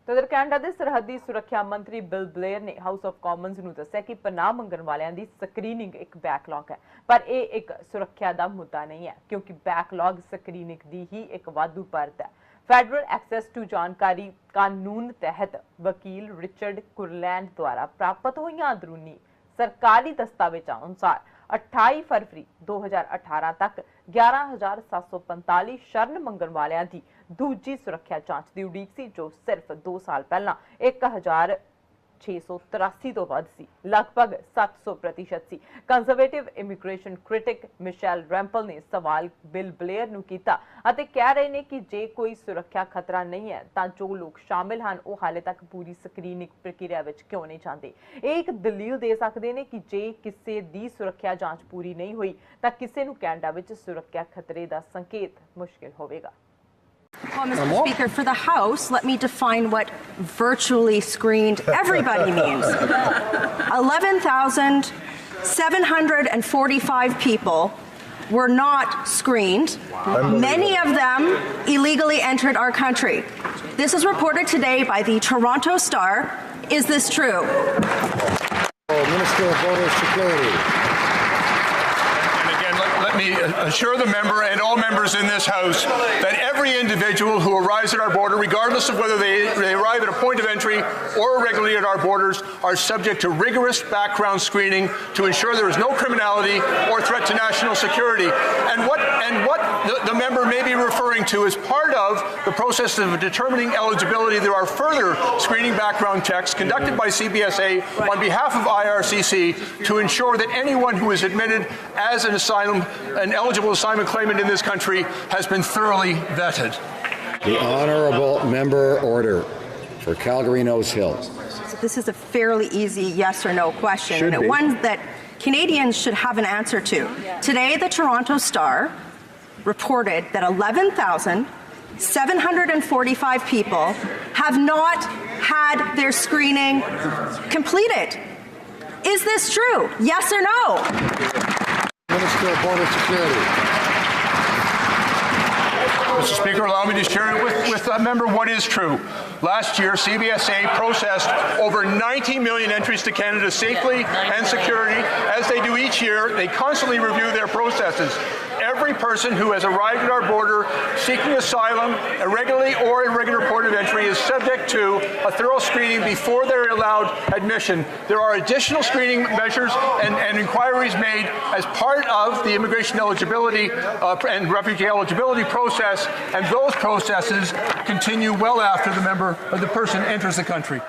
तो उधर कैनेडा के सरहदी सुरक्षा मंत्री ब्लेयर ने हाउस ऑफ कॉमन्स ਨੂੰ ਦੱਸਿਆ कि पनाह मंगण वालियां दी स्क्रीनिंग एक बैकलॉग है, पर यह एक सुरक्षा का मुद्दा नहीं है क्योंकि बैकलॉग स्क्रीनिंग की ही एक वाधू परत है। फेडरल एक्सेस टू जानकारी कानून तहत वकील रिचर्ड कुरलैंड द्वारा प्राप्त हुई अंदरूनी सरकारी दस्तावेजों अनुसार 28 फरवरी 2018 तक 11,745 शरण मंगण वालियां दी दूजी सुरक्षा जांच की उड़ीक सी, जो सिर्फ 2 साल पहला 1,683 तो वध सी, लगभग 700% सी। कंजरवेटिव इमीग्रेशन क्रिटिक मिशेल रैंपल ने सवाल ब्लेयर नूं कीता अते कह रहे हैं कि जे कोई सुरक्षा खतरा नहीं है तो जो लोग शामिल हैं वो हाले तक पूरी स्क्रीनिंग प्रक्रिया विच क्यों नहीं चाहते। एक दलील दे सकते हैं कि जे किसी दी सुरक्षा जांच पूरी नहीं हुई तो किसी नूं कैनेडा विच सुरक्षा खतरे का संकेत मुश्किल होवेगा। Well, Mr. Speaker, for the House, let me define what virtually screened everybody means. 11,745 people were not screened. Many of them illegally entered our country. This is reported today by the Toronto Star. Is this true? Minister of Border Security. Let me assure the member and all members in this House that every individual who arrives at our border, regardless of whether they arrive at a point of entry or irregularly at our borders, are subject to rigorous background screening to ensure there is no criminality or threat to national security. And what the member may be referring to is part of the process of determining eligibility. There are further screening background checks conducted by CBSA on behalf of IRCC to ensure that anyone who is admitted as an eligible asylum claimant in this country has been thoroughly vetted. The honourable member order for Calgary Nose Hill. So this is a fairly easy yes or no question, and one that Canadians should have an answer to. Today, the Toronto Star reported that 11,745 people have not had their screening completed. Is this true? Yes or no? Minister of Border Security. Mr. Speaker, allow me to share with the member what is true. Last year, CBSA processed over 90 million entries to Canada safely and securely. As they do each year, they constantly review their processes. Every person who has arrived at our border seeking asylum, irregularly or irregular port of entry, is subject to a thorough screening before they're allowed admission. There are additional screening measures and inquiries made as part of the immigration eligibility and refugee eligibility process, and those processes continue well after the person enters the country.